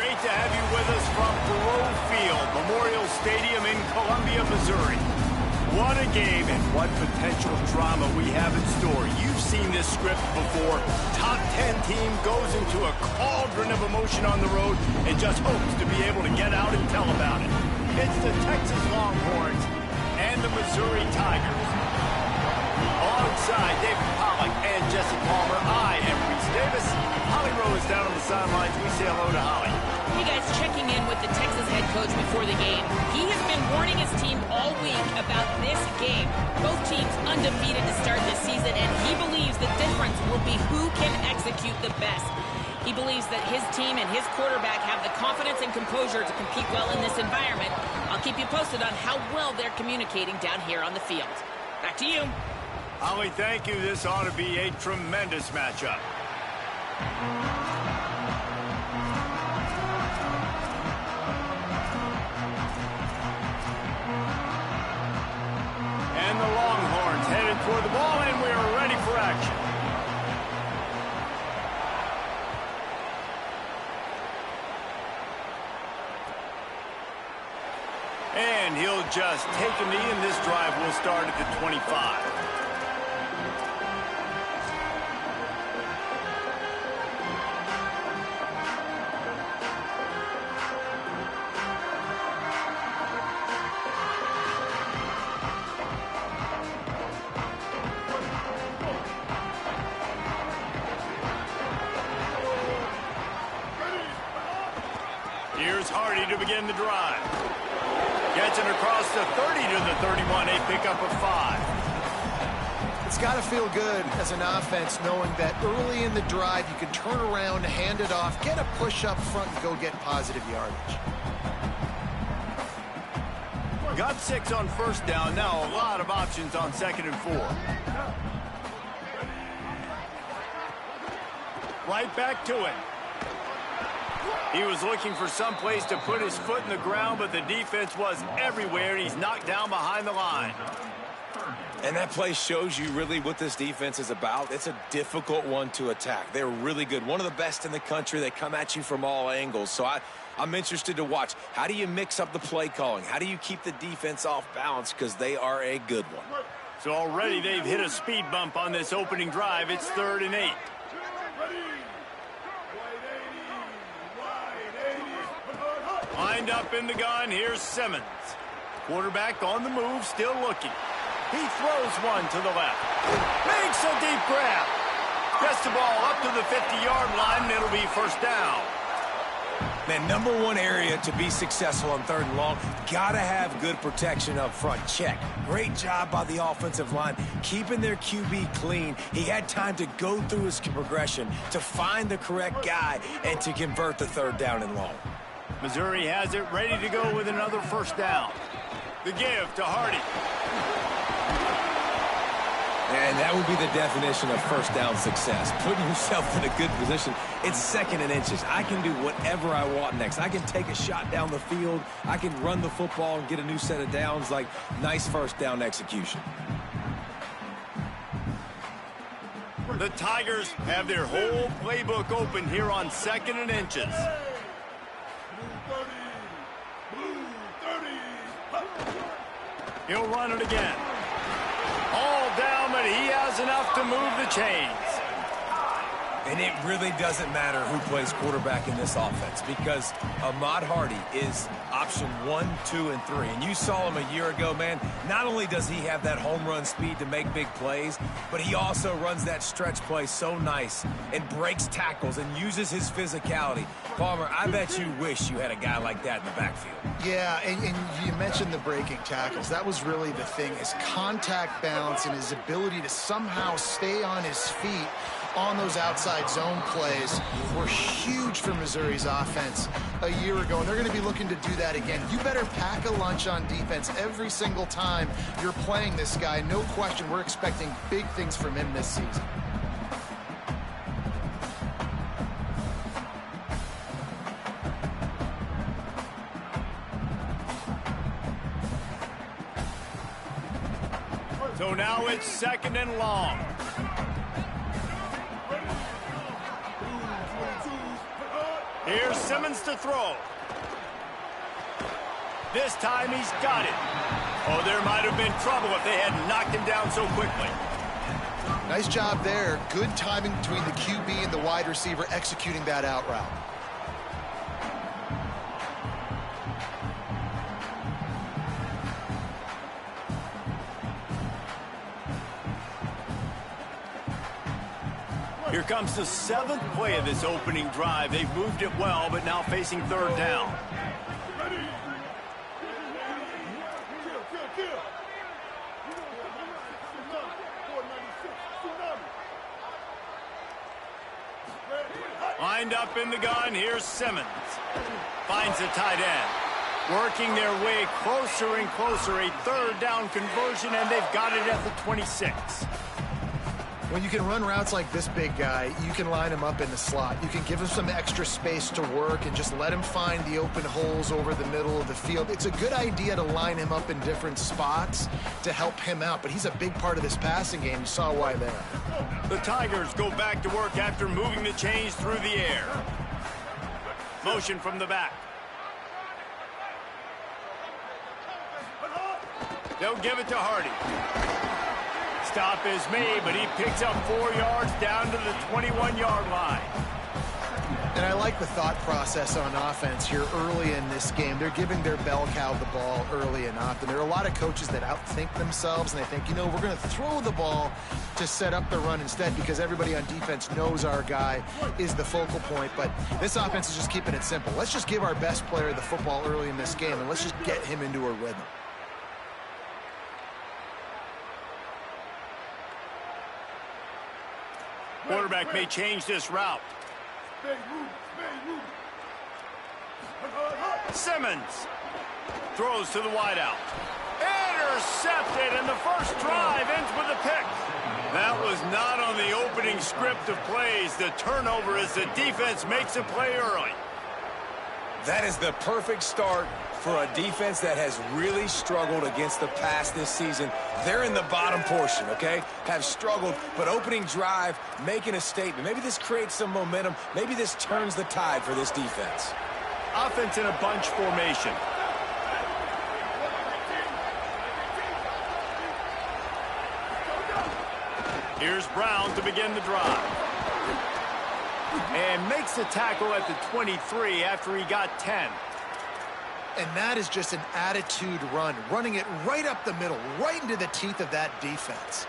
Great to have you with us from Thoreau Field, Memorial Stadium in Columbia, Missouri. What a game and what potential drama we have in store. You've seen this script before. Top 10 team goes into a cauldron of emotion on the road and just hopes to be able to get out and tell about it. It's the Texas Longhorns and the Missouri Tigers. Alongside David Pollack and Jesse Palmer, I am Reese Davis. Holly Rowe is down on the sidelines. We say hello to Holly. Hey guys, checking in with the Texas head coach before the game. He has been warning his team all week about this game. Both teams undefeated to start this season, and he believes the difference will be who can execute the best. He believes that his team and his quarterback have the confidence and composure to compete well in this environment. I'll keep you posted on how well they're communicating down here on the field. Back to you. Holly, thank you. This ought to be a tremendous matchup. And the Longhorns headed toward the ball, and we are ready for action. And he'll just take a knee, and this drive will start at the 25. Here's Hardy to begin the drive. Gets it across the 30 to the 31, a pickup of 5. It's got to feel good as an offense knowing that early in the drive you can turn around, hand it off, get a push up front, and go get positive yardage. Got 6 on first down. Now a lot of options on 2nd and 4. Right back to it. He was looking for some place to put his foot in the ground, but the defense was everywhere, and he's knocked down behind the line. And that play shows you really what this defense is about. It's a difficult one to attack. They're really good. One of the best in the country. They come at you from all angles. So I'm interested to watch. How do you mix up the play calling? How do you keep the defense off balance? Because they are a good one. So already they've hit a speed bump on this opening drive. It's 3rd and 8. Lined up in the gun, here's Simmons. Quarterback on the move, still looking. He throws one to the left. Makes a deep grab. Gets the ball up to the 50-yard line, and it'll be first down. Man, number one area to be successful on 3rd and long, got to have good protection up front. Check. Great job by the offensive line, keeping their QB clean. He had time to go through his progression to find the correct guy and to convert the 3rd down and long. Missouri has it ready to go with another first down. The give to Hardy. And that would be the definition of first down success. Putting yourself in a good position. It's 2nd and inches. I can do whatever I want next. I can take a shot down the field. I can run the football and get a new set of downs. Like, nice first down execution. The Tigers have their whole playbook open here on 2nd and inches. He'll run it again. All down, but he has enough to move the chains. And it really doesn't matter who plays quarterback in this offense because Ahmad Hardy is option 1, 2, and 3. And you saw him a year ago, man. Not only does he have that home run speed to make big plays, but he also runs that stretch play so nice and breaks tackles and uses his physicality. Palmer, I bet you wish you had a guy like that in the backfield. Yeah, and you mentioned the breaking tackles. That was really the thing. His contact balance and his ability to somehow stay on his feet on those outside zone plays were huge for Missouri's offense a year ago, and they're going to be looking to do that again. You better pack a lunch on defense every single time you're playing this guy. No question, we're expecting big things from him this season. So now it's 2nd and long. Here's Simmons to throw. This time he's got it. Oh, there might have been trouble if they hadn't knocked him down so quickly. Nice job there. Good timing between the QB and the wide receiver executing that out route. Here comes the 7th play of this opening drive. They've moved it well, but now facing 3rd down. Lined up in the gun, here's Simmons. Finds the tight end. Working their way closer and closer. A 3rd down conversion, and they've got it at the 26. When you can run routes like this big guy, you can line him up in the slot. You can give him some extra space to work and just let him find the open holes over the middle of the field. It's a good idea to line him up in different spots to help him out, but he's a big part of this passing game. You saw why there. The Tigers go back to work after moving the chains through the air. Motion from the back. They'll give it to Hardy. Stop is made, but he picks up 4 yards down to the 21-yard line. And I like the thought process on offense here early in this game. They're giving their bell cow the ball early and often. There are a lot of coaches that outthink themselves, and they think, you know, we're going to throw the ball to set up the run instead because everybody on defense knows our guy is the focal point. But this offense is just keeping it simple. Let's just give our best player the football early in this game, and let's just get him into a rhythm. Quarterback may change this route. Simmons throws to the wideout. Intercepted, and the first drive ends with a pick. That was not on the opening script of plays. The turnover as the defense makes a play early. That is the perfect start for a defense that has really struggled against the pass this season. They're in the bottom portion, okay? Have struggled, but opening drive, making a statement. Maybe this creates some momentum. Maybe this turns the tide for this defense. Offense in a bunch formation. Here's Brown to begin the drive. And makes the tackle at the 23 after he got 10. And that is just an attitude run, running it right up the middle, right into the teeth of that defense.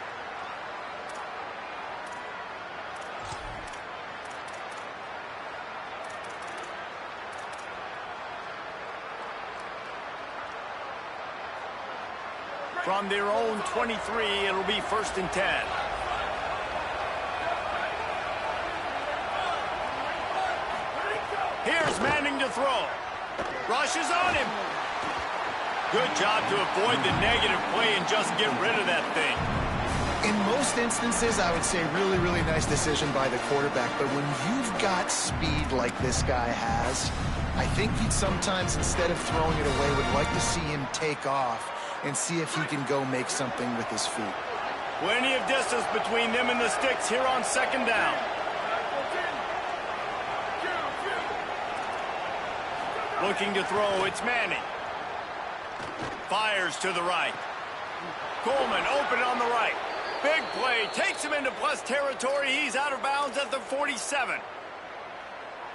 From their own 23, it'll be 1st and 10. Here's Manning to throw. Rushes on him. Good job to avoid the negative play and just get rid of that thing. In most instances, I would say really, really nice decision by the quarterback. But when you've got speed like this guy has, I think he'd sometimes, instead of throwing it away, would like to see him take off and see if he can go make something with his feet. Plenty of distance between them and the sticks here on 2nd down. Looking to throw, it's Manning. Fires to the right. Coleman open on the right. Big play, takes him into plus territory. He's out of bounds at the 47.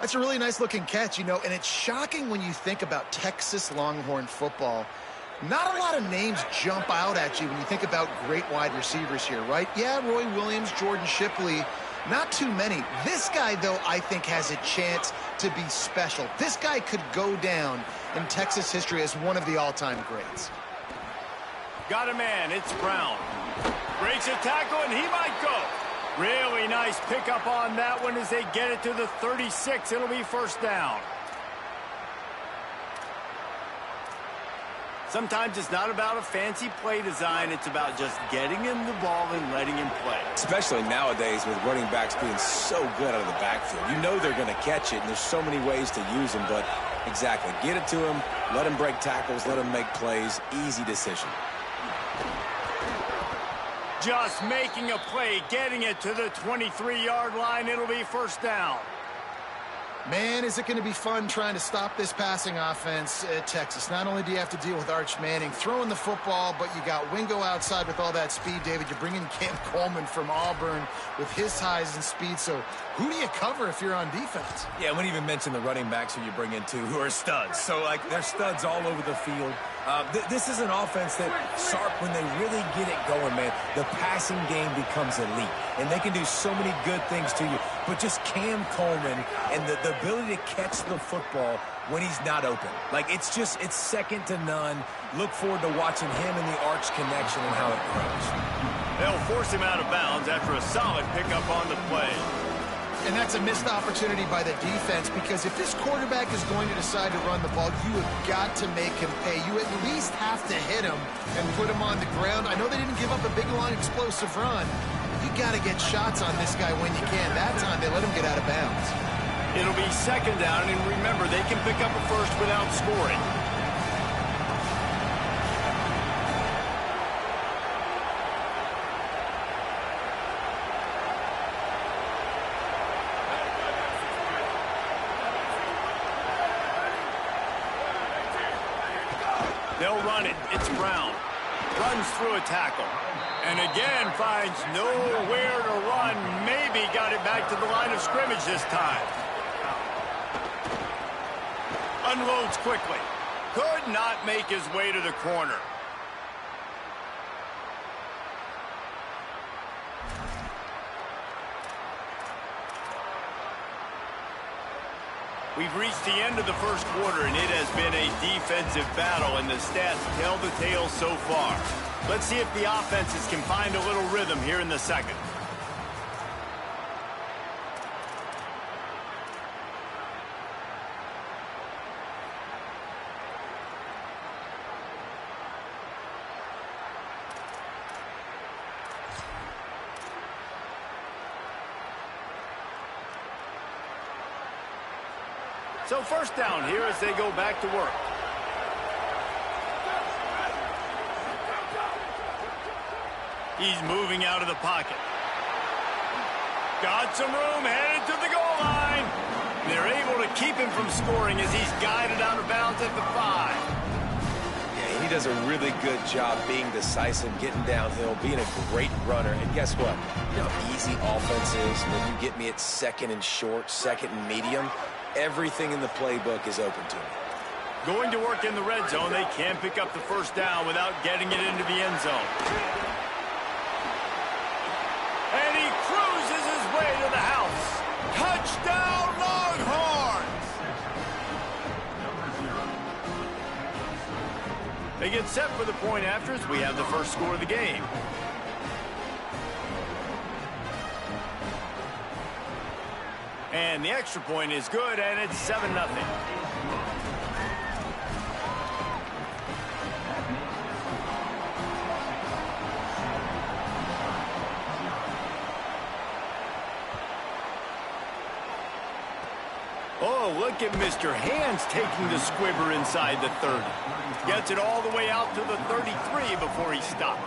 That's a really nice looking catch, you know, and it's shocking when you think about Texas Longhorn football. Not a lot of names jump out at you when you think about great wide receivers here, right? Yeah, Roy Williams, Jordan Shipley, not too many. This guy, though, I think has a chance to be special. This guy could go down in Texas history as one of the all-time greats. Got a man, it's Brown. Breaks a tackle, and he might go. Really nice pickup on that one as they get it to the 36. It'll be 1st down. Sometimes it's not about a fancy play design. It's about just getting him the ball and letting him play. Especially nowadays with running backs being so good out of the backfield. You know they're going to catch it, and there's so many ways to use them. But exactly, get it to him, let him break tackles, let him make plays. Easy decision. Just making a play, getting it to the 23-yard line. It'll be 1st down. Man, is it going to be fun trying to stop this passing offense at Texas. Not only do you have to deal with Arch Manning throwing the football, but you got Wingo outside with all that speed, David. You're bringing Cam Coleman from Auburn with his size and speed. So who do you cover if you're on defense? Yeah, I wouldn't even mention the running backs who you bring in, too, who are studs. So, like, they're studs all over the field. This is an offense that, Sark, when they really get it going, man, the passing game becomes elite. And they can do so many good things to you. But just Cam Coleman and the ability to catch the football when he's not open. Like, it's second to none. Look forward to watching him and the Arch connection and how it grows. They'll force him out of bounds after a solid pickup on the play. And that's a missed opportunity by the defense, because if this quarterback is going to decide to run the ball, you have got to make him pay. You at least have to hit him and put him on the ground. I know they didn't give up a big, long, explosive run. You got to get shots on this guy when you can. That time, they let him get out of bounds. It'll be second down, and remember, they can pick up a first without scoring. They'll run it. It's Brown. Runs through a tackle. And again finds nowhere to run. Maybe got it back to the line of scrimmage this time. Unloads quickly. Could not make his way to the corner. We've reached the end of the first quarter, and it has been a defensive battle, and the stats tell the tale so far. Let's see if the offenses can find a little rhythm here in the second. So first down here as they go back to work. He's moving out of the pocket. Got some room, headed to the goal line. They're able to keep him from scoring as he's guided out of bounds at the 5. Yeah, he does a really good job being decisive, getting downhill, being a great runner. And guess what? You know how easy offense is when you get me at second and short, second and medium. Everything in the playbook is open to me. Going to work in the red zone, they can pick up the first down without getting it into the end zone. And he cruises his way to the house. Touchdown, Longhorns! They get set for the point after as we have the first score of the game. And the extra point is good, and it's 7-0. Oh, look at Mr. Hands taking the squibber inside the 30. Gets it all the way out to the 33 before he stopped.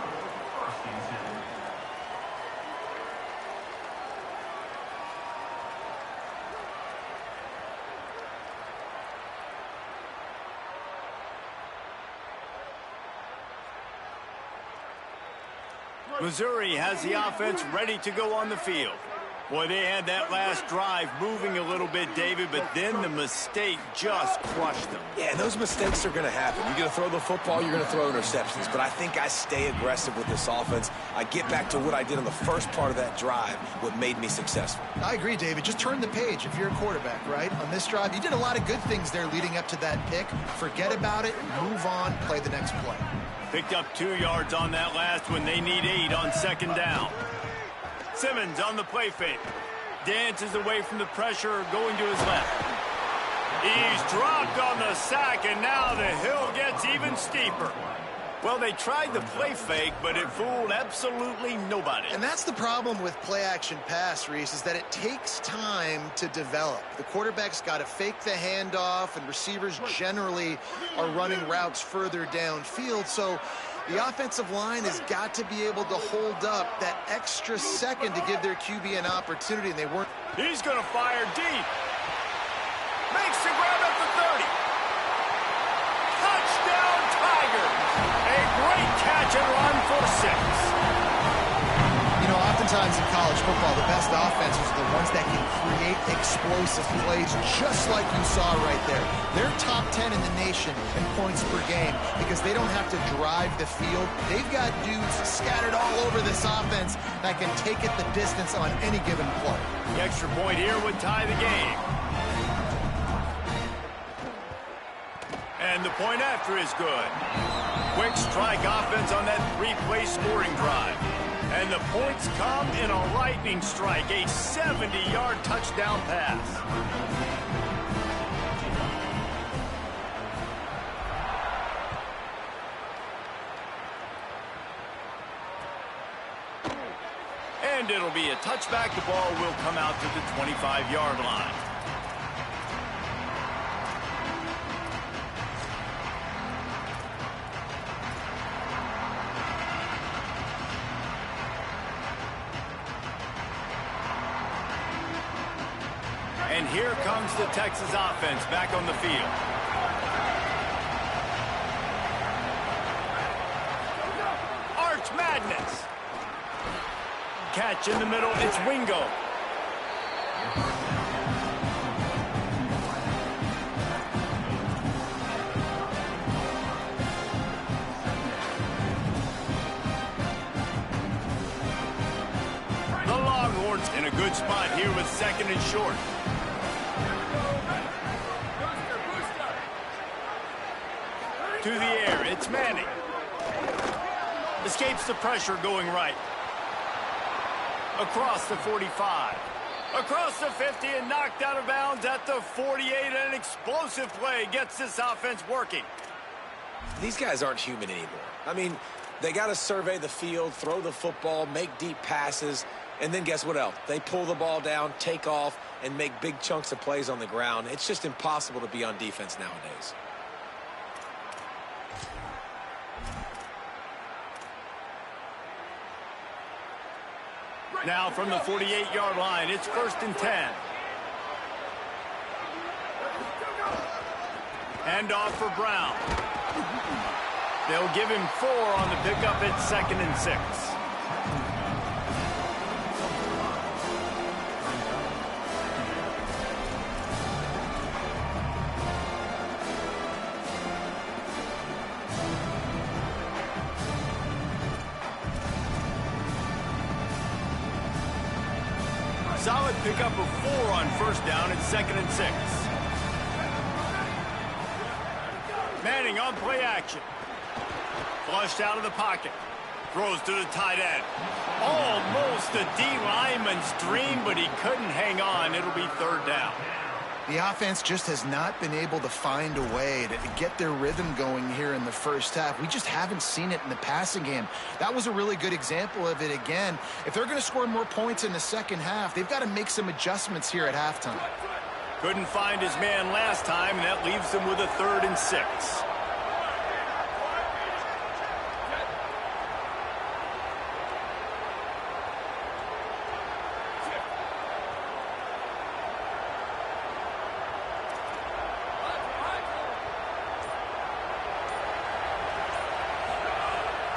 Missouri has the offense ready to go on the field. Boy, they had that last drive moving a little bit, David, but then the mistake just crushed them. Yeah, those mistakes are going to happen. You're going to throw the football, you're going to throw interceptions. But I think I stay aggressive with this offense. I get back to what I did on the first part of that drive, what made me successful. I agree, David. Just turn the page if you're a quarterback, right? On this drive, you did a lot of good things there leading up to that pick. Forget about it, move on, play the next play. Picked up 2 yards on that last one. They need 8 on second down. Simmons on the play fake. Dances away from the pressure, going to his left. He's dropped on the sack, and now the hill gets even steeper. Well, they tried the play fake, but it fooled absolutely nobody. And that's the problem with play-action pass, Reese, is that it takes time to develop. The quarterback's got to fake the handoff, and receivers generally are running routes further downfield. So the offensive line has got to be able to hold up that extra second to give their QB an opportunity, and they weren't. He's going to fire deep. Makes the grab at the 30. Touchdown, Tigers. A great catch and run for 6. You know, oftentimes in college football, the best offenses are the ones that can create explosive plays, just like you saw right there. They're top 10 in the nation in points per game because they don't have to drive the field. They've got dudes scattered all over this offense that can take it the distance on any given play. The extra point here would tie the game. And the point after is good. Quick strike offense on that 3-play scoring drive. And the points come in a lightning strike, a 70-yard touchdown pass. And it'll be a touchback. The ball will come out to the 25-yard line. And here comes the Texas offense back on the field. Arch Madness. Catch in the middle, it's Wingo. The Longhorns in a good spot here with 2nd and short. To the air, it's Manning. Escapes the pressure going right. Across the 45. Across the 50 and knocked out of bounds at the 48. An explosive play gets this offense working. These guys aren't human anymore. I mean, they got to survey the field, throw the football, make deep passes, and then guess what else? They pull the ball down, take off, and make big chunks of plays on the ground. It's just impossible to be on defense nowadays. Now from the 48-yard line, it's 1st and 10. Hand off for Brown. They'll give him 4 on the pickup at 2nd and 6. Solid pickup of 4 on 1st down at 2nd and 6. Manning on play action. Flushed out of the pocket. Throws to the tight end. Almost a D lineman's dream, but he couldn't hang on. It'll be 3rd down. The offense just has not been able to find a way to get their rhythm going here in the first half. We just haven't seen it in the passing game. That was a really good example of it again. If they're going to score more points in the second half, they've got to make some adjustments here at halftime. Couldn't find his man last time, and that leaves them with a 3rd and 6.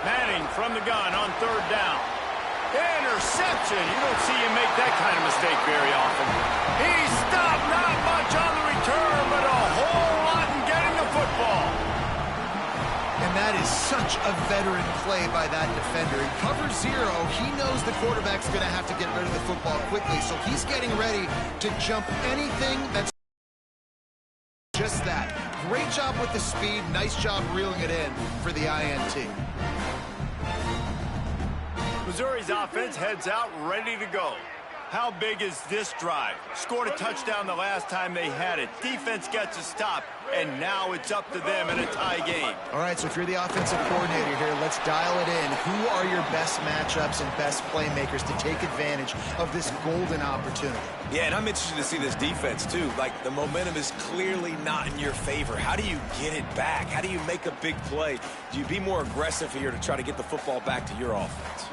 Manning from the gun on 3rd down. Interception. You don't see him make that kind of mistake very often. He stopped, not much on the return, but a whole lot in getting the football. And that is such a veteran play by that defender. In cover 0, he knows the quarterback's going to have to get rid of the football quickly, so he's getting ready to jump anything that's just that. Great job with the speed. Nice job reeling it in for the INT. Missouri's offense heads out ready to go. How big is this drive? Scored a touchdown the last time they had it. Defense gets a stop, and now it's up to them in a tie game. All right, so if you're the offensive coordinator here, let's dial it in. Who are your best matchups and best playmakers to take advantage of this golden opportunity? Yeah, and I'm interested to see this defense, too. Like, the momentum is clearly not in your favor. How do you get it back? How do you make a big play? Do you be more aggressive here to try to get the football back to your offense?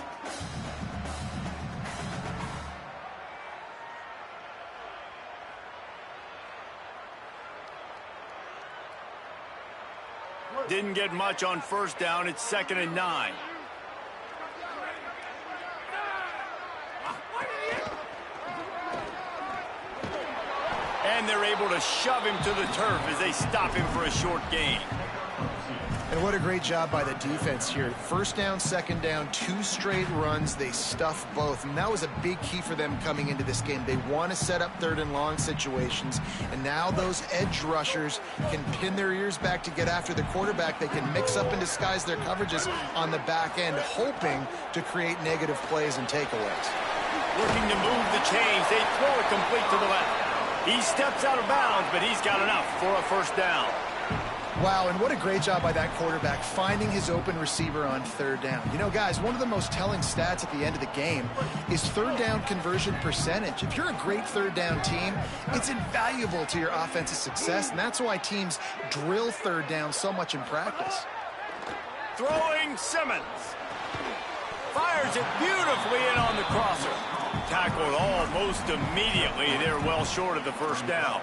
didn't get much on first down. It's 2nd and 9. And they're able to shove him to the turf as they stop him for a short gain. And what a great job by the defense here. First down, second down, 2 straight runs. They stuffed both, and that was a big key for them coming into this game. They want to set up 3rd and long situations, and now those edge rushers can pin their ears back to get after the quarterback. They can mix up and disguise their coverages on the back end, hoping to create negative plays and takeaways. Looking to move the chains. They throw it complete to the left. He steps out of bounds, but he's got enough for a first down. Wow, and what a great job by that quarterback finding his open receiver on 3rd down. You know, guys, one of the most telling stats at the end of the game is 3rd down conversion percentage. If you're a great 3rd down team, it's invaluable to your offensive success, and that's why teams drill 3rd down so much in practice. Throwing Simmons. Fires it beautifully in on the crosser. Tackled almost immediately. They're well short of the first down.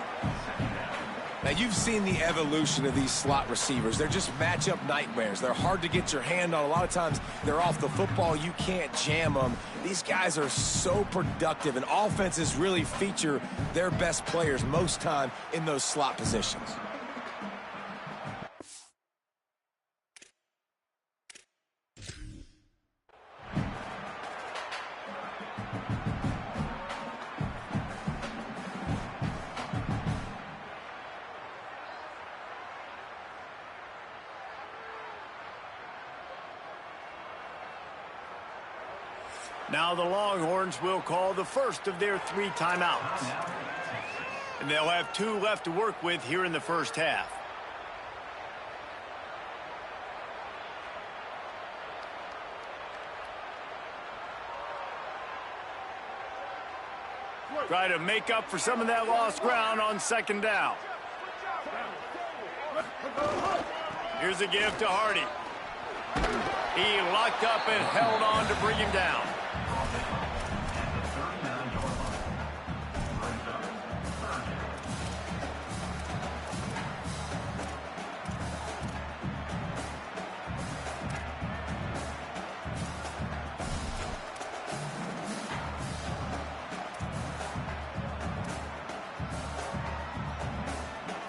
Now, you've seen the evolution of these slot receivers. They're just matchup nightmares. They're hard to get your hand on. A lot of times, they're off the football. You can't jam them. These guys are so productive, and offenses really feature their best players most time in those slot positions. Now the Longhorns will call the first of their 3 timeouts. And they'll have 2 left to work with here in the first half. Try to make up for some of that lost ground on 2nd down. Here's a give to Hardy. He locked up and held on to bring him down.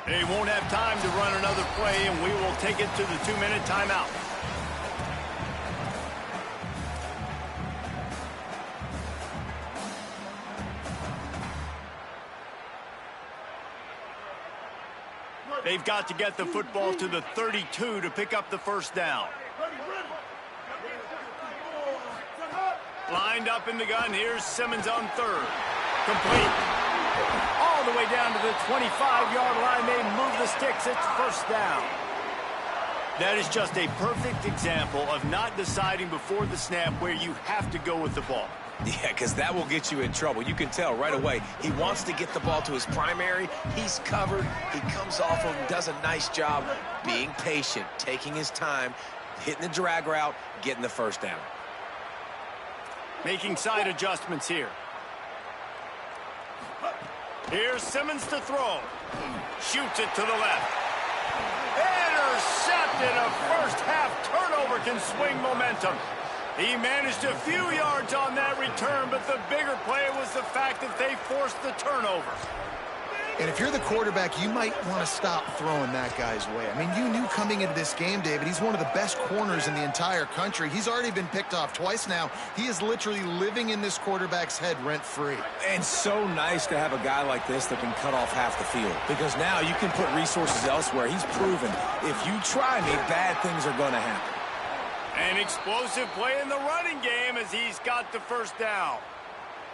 They won't have time to run another play, and we will take it to the 2-minute timeout. They've got to get the football to the 32 to pick up the first down. Lined up in the gun. Here's Simmons on 3rd. Complete. All the way down to the 25-yard line. They move the sticks. It's first down. That is just a perfect example of not deciding before the snap where you have to go with the ball. Yeah, because that will get you in trouble. You can tell right away. He wants to get the ball to his primary. He's covered. He comes off of him, does a nice job being patient, taking his time, hitting the drag route, getting the first down. Making side adjustments here. Here's Simmons to throw. Shoots it to the left. Intercepted. A first-half turnover can swing momentum. He managed a few yards on that return, but the bigger play was the fact that they forced the turnover. And if you're the quarterback, you might want to stop throwing that guy's way. I mean, you knew coming into this game, David, he's one of the best corners in the entire country. He's already been picked off twice now. He is literally living in this quarterback's head rent-free. And so nice to have a guy like this that can cut off half the field, because now you can put resources elsewhere. He's proven if you try me, bad things are going to happen. An explosive play in the running game as he's got the first down.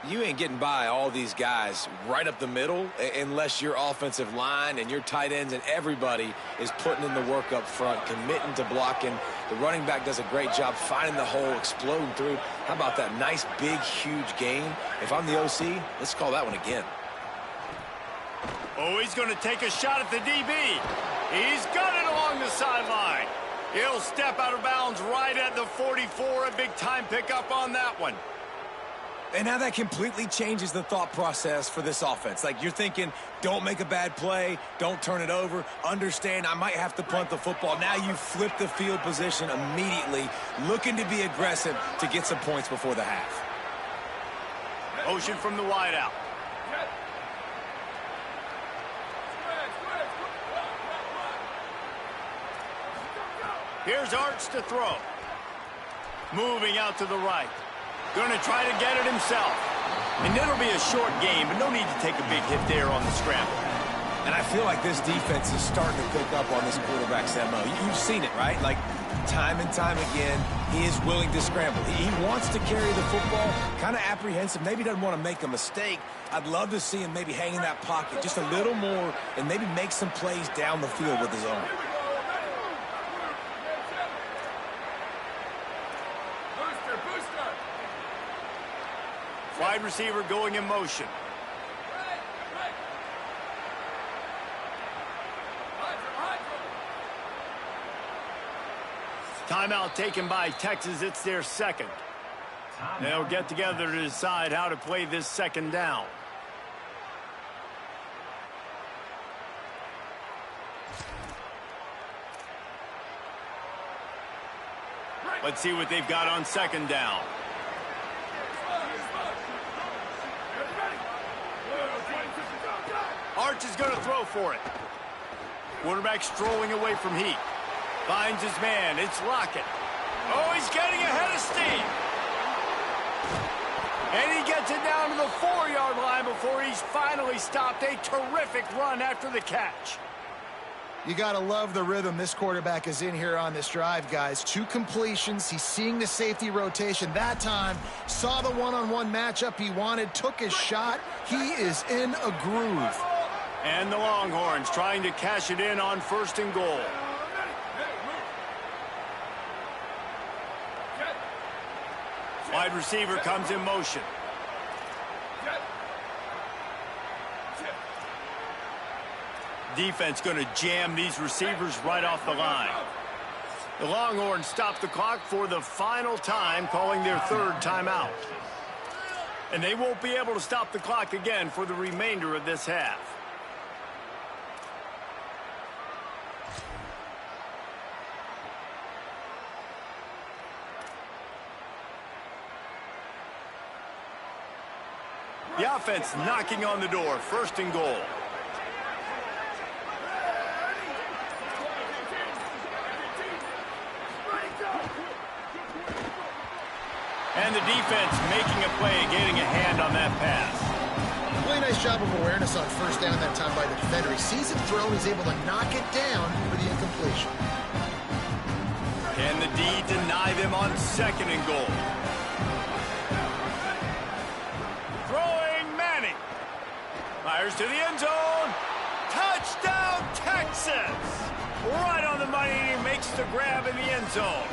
You ain't getting by all these guys right up the middle unless your offensive line and your tight ends and everybody is putting in the work up front, committing to blocking. The running back does a great job finding the hole, exploding through. How about that nice, big, huge gain? If I'm the OC, let's call that one again. Oh, he's going to take a shot at the DB. He's got it along the sideline. He'll step out of bounds right at the 44. A big-time pickup on that one. And now that completely changes the thought process for this offense. Like, you're thinking, don't make a bad play, don't turn it over, understand I might have to punt the football. Now you flip the field position immediately, looking to be aggressive to get some points before the half. Motion from the wideout. Here's Arch to throw. Moving out to the right. Going to try to get it himself. And it'll be a short game, but no need to take a big hit there on the scramble. And I feel like this defense is starting to pick up on this quarterback's MO. You've seen it, right? Like, time and time again, he is willing to scramble. He wants to carry the football, kind of apprehensive, maybe doesn't want to make a mistake. I'd love to see him maybe hang in that pocket just a little more and maybe make some plays down the field with his own. Wide receiver going in motion. Timeout taken by Texas. It's their second. They'll get together to decide how to play this second down. Let's see what they've got on second down. Arch is going to throw for it. Quarterback strolling away from heat. Finds his man. It's Lockett. Oh, he's getting ahead of steam. And he gets it down to the 4-yard line before he's finally stopped. A terrific run after the catch. You got to love the rhythm this quarterback is in here on this drive, guys. 2 completions. He's seeing the safety rotation. That time, saw the one-on-one matchup he wanted, took his shot. He is in a groove. And the Longhorns trying to cash it in on 1st and goal. Wide receiver comes in motion. Defense going to jam these receivers right off the line. The Longhorns stop the clock for the final time, calling their 3rd timeout. And they won't be able to stop the clock again for the remainder of this half. The offense knocking on the door, 1st and goal. And the defense making a play, getting a hand on that pass. Really nice job of awareness on 1st down that time by the defender. He sees it thrown, he's able to knock it down for the incompletion. Can the D deny them on 2nd and goal? Fires to the end zone. Touchdown, Texas! Right on the money, and he makes the grab in the end zone.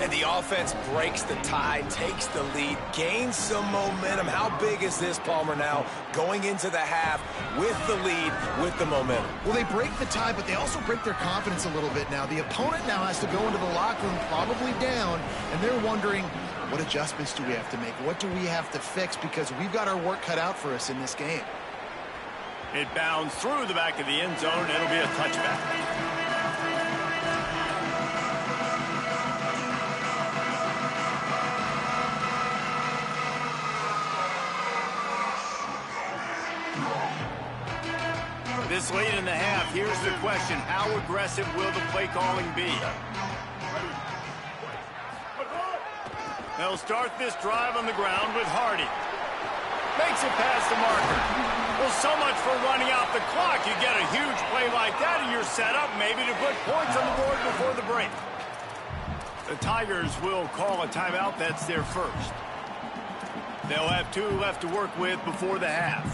And the offense breaks the tie, takes the lead, gains some momentum. How big is this, Palmer, now going into the half with the lead, with the momentum? Well, they break the tie, but they also break their confidence a little bit now. The opponent now has to go into the locker room probably down, and they're wondering, what adjustments do we have to make? What do we have to fix? Because we've got our work cut out for us in this game. It bounds through the back of the end zone. It'll be a touchback. This late in the half, here's the question. How aggressive will the play calling be? They'll start this drive on the ground with Hardy. Makes it past the marker. Well, so much for running out the clock. You get a huge play like that, and you're set up maybe to put points on the board before the break. The Tigers will call a timeout. That's their 1st. They'll have 2 left to work with before the half.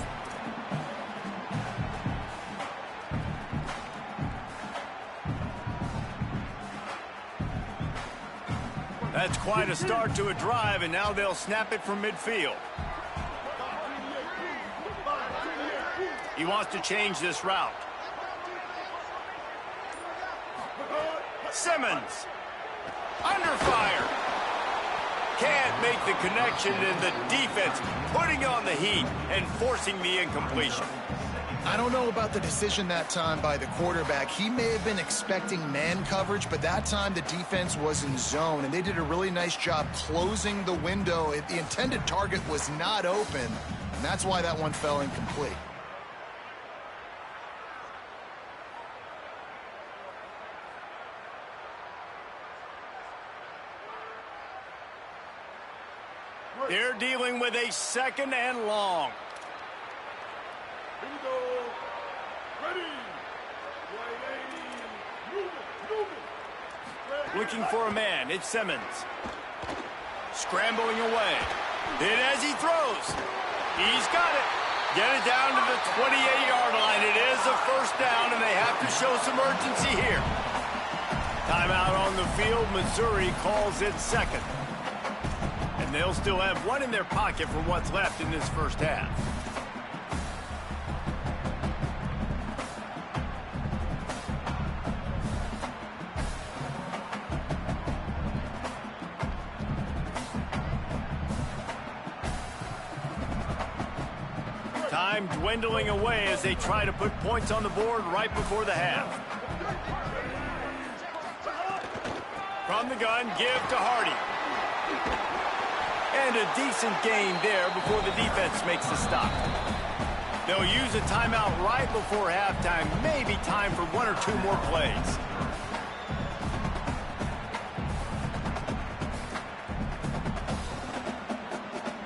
That's quite a start to a drive, and now they'll snap it from midfield. He wants to change this route. Simmons. Under fire. Can't make the connection, and the defense putting on the heat and forcing the incompletion. I don't know about the decision that time by the quarterback. He may have been expecting man coverage, but that time the defense was in zone, and they did a really nice job closing the window. The intended target was not open, and that's why that one fell incomplete. They're dealing with a second and long. Here we go. Ready. Looking for a man. It's Simmons. Scrambling away. Then as he throws, he's got it. Get it down to the 28-yard line. It is a first down, and they have to show some urgency here. Timeout on the field. Missouri calls it second. And they'll still have one in their pocket for what's left in this first half. Time dwindling away as they try to put points on the board right before the half. From the gun, give to Hardy. And a decent gain there before the defense makes the stop. They'll use a timeout right before halftime. Maybe time for one or two more plays.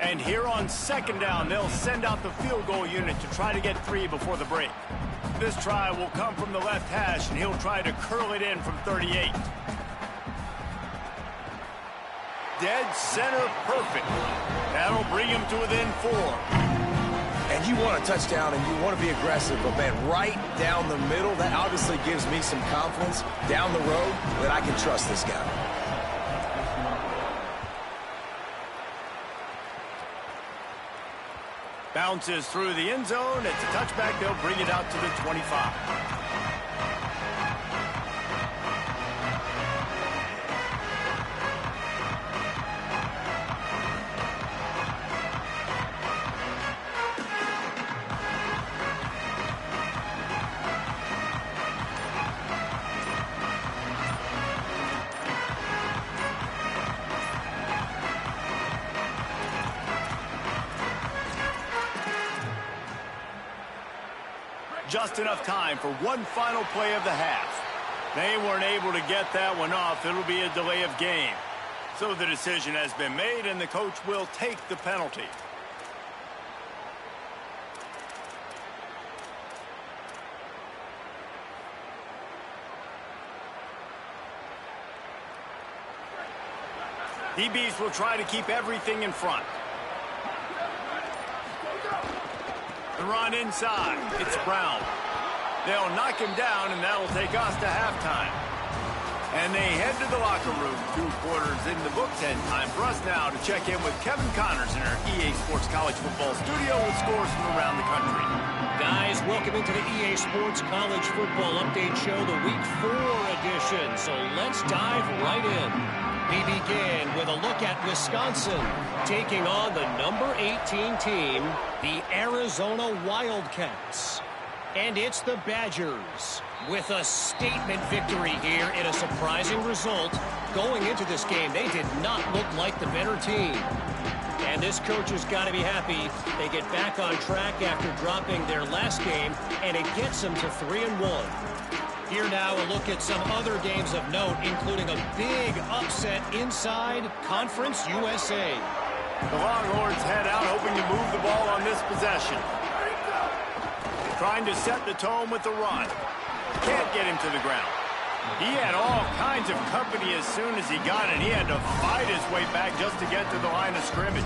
And here on second down, they'll send out the field goal unit to try to get 3 before the break. This try will come from the left hash, and he'll try to curl it in from 38. Dead center perfect. That'll bring him to within 4. And you want a touchdown, and you want to be aggressive, but, man, right down the middle, that obviously gives me some confidence down the road that I can trust this guy. Bounces through the end zone. It's a touchback. They'll bring it out to the 25. Just enough time for one final play of the half. They weren't able to get that one off. It'll be a delay of game. So the decision has been made, and the coach will take the penalty. DBs will try to keep everything in front. The run inside. It's Brown. They'll knock him down, and that'll take us to halftime. And they head to the locker room. 2 quarters in the books, and time for us now to check in with Kevin Connors in our EA Sports College Football studio with scores from around the country. Guys, welcome into the EA Sports College Football Update Show, the Week 4 edition. So let's dive right in. We begin with a look at Wisconsin taking on the number 18 team, the Arizona Wildcats. And it's the Badgers with a statement victory here in a surprising result. Going into this game, they did not look like the better team. And this coach has got to be happy they get back on track after dropping their last game, and it gets them to 3-1. Here now a look at some other games of note, including a big upset inside Conference USA. The Longhorns head out hoping to move the ball on this possession. Trying to set the tone with the run. Can't get him to the ground. He had all kinds of company as soon as he got it. He had to fight his way back just to get to the line of scrimmage.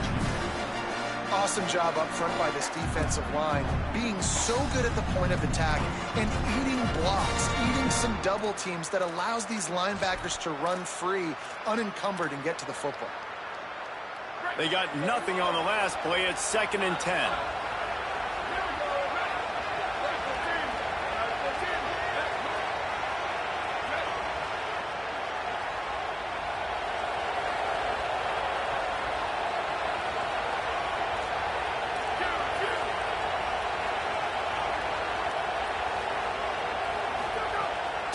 Awesome job up front by this defensive line, being so good at the point of attack and eating blocks, eating some double teams that allows these linebackers to run free, unencumbered, and get to the football. They got nothing on the last play. It's 2nd and 10.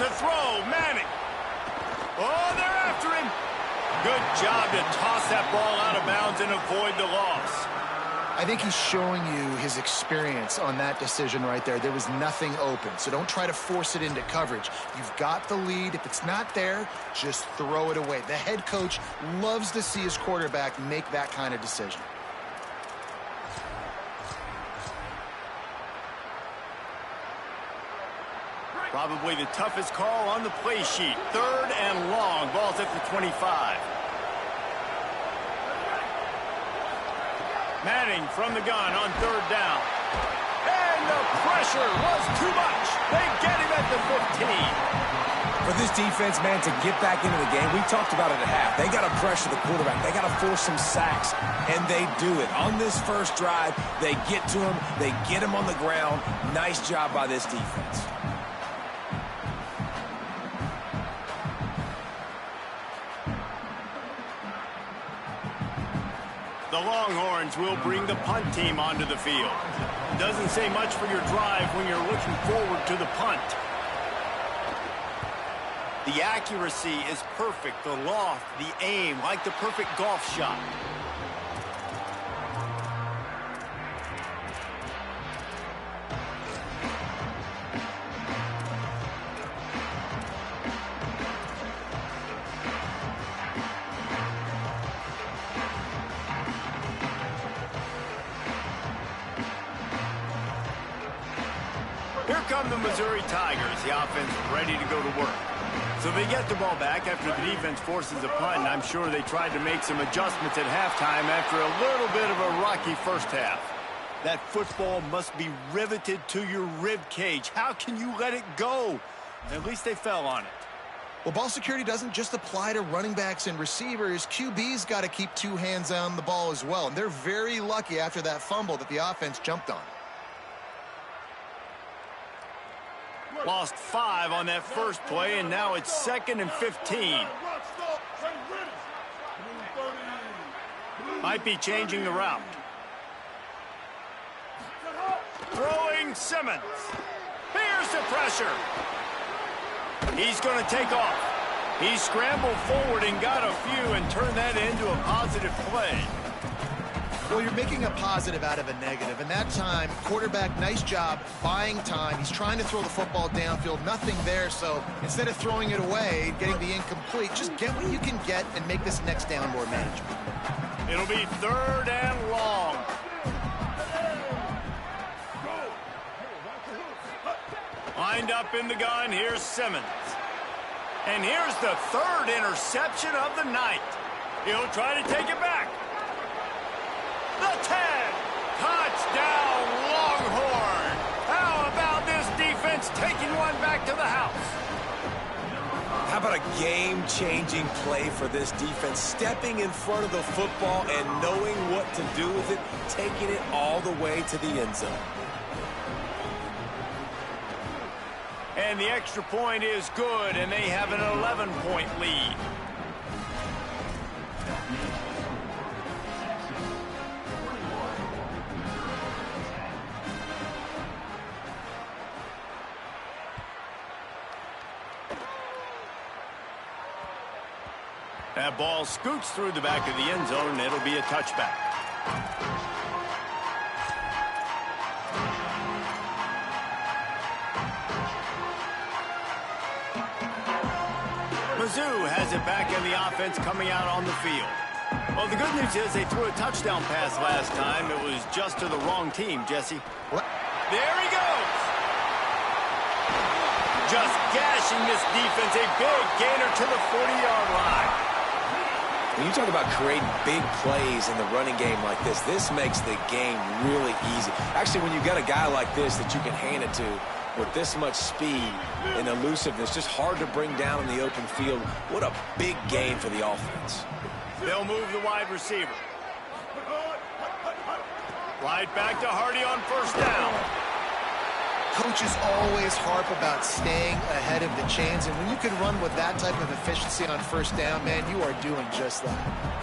to throw. Manning. Oh, they're after him. Good job to toss that ball out of bounds and avoid the loss. I think he's showing you his experience on that decision right there. There was nothing open, so don't try to force it into coverage. You've got the lead. If it's not there, just throw it away. The head coach loves to see his quarterback make that kind of decision. Probably the toughest call on the play sheet. 3rd and long. Ball's at the 25. Manning from the gun on 3rd down. And the pressure was too much. They get him at the 15. For this defense, man, to get back into the game, we talked about it at half. They got to pressure the quarterback. They got to force some sacks, and they do it. On this first drive, they get to him. They get him on the ground. Nice job by this defense. The Longhorns will bring the punt team onto the field. Doesn't say much for your drive when you're looking forward to the punt. The accuracy is perfect. The loft, the aim, like the perfect golf shot. Here come the Missouri Tigers. The offense ready to go to work. So they get the ball back after the defense forces a punt, and I'm sure they tried to make some adjustments at halftime after a little bit of a rocky first half. That football must be riveted to your rib cage. How can you let it go? At least they fell on it. Well, ball security doesn't just apply to running backs and receivers. QB's got to keep 2 hands on the ball as well, and they're very lucky after that fumble that the offense jumped on. Lost 5 on that first play, and now it's 2nd and 15. Might be changing the route. Throwing Simmons. Here's the pressure. He's going to take off. He scrambled forward and got a few and turned that into a positive play. Well, you're making a positive out of a negative, and that time, quarterback, nice job, buying time. He's trying to throw the football downfield, nothing there, so instead of throwing it away, getting the incomplete, just get what you can get and make this next down more manageable. It'll be 3rd and long. Lined up in the gun, here's Simmons. And here's the 3rd interception of the night. He'll try to take it back. The 10. Touchdown, Longhorn. How about this defense taking one back to the house? How about a game-changing play for this defense, stepping in front of the football and knowing what to do with it, taking it all the way to the end zone. And the extra point is good, and they have an 11-point lead. That ball scoots through the back of the end zone, and it'll be a touchback. Mizzou has it back in the offense coming out on the field. Well, the good news is they threw a touchdown pass last time. It was just to the wrong team, Jesse. What? There he goes. Just gashing this defense. A big gainer to the 40-yard line. When you talk about creating big plays in the running game like this makes the game really easy. Actually, when you got a guy like this that you can hand it to with this much speed and elusiveness, just hard to bring down in the open field. What a big game for the offense. They'll move the wide receiver. Right back to Hardy on 1st down. Coaches always harp about staying ahead of the chains, and when you can run with that type of efficiency on 1st down, man, you are doing just that.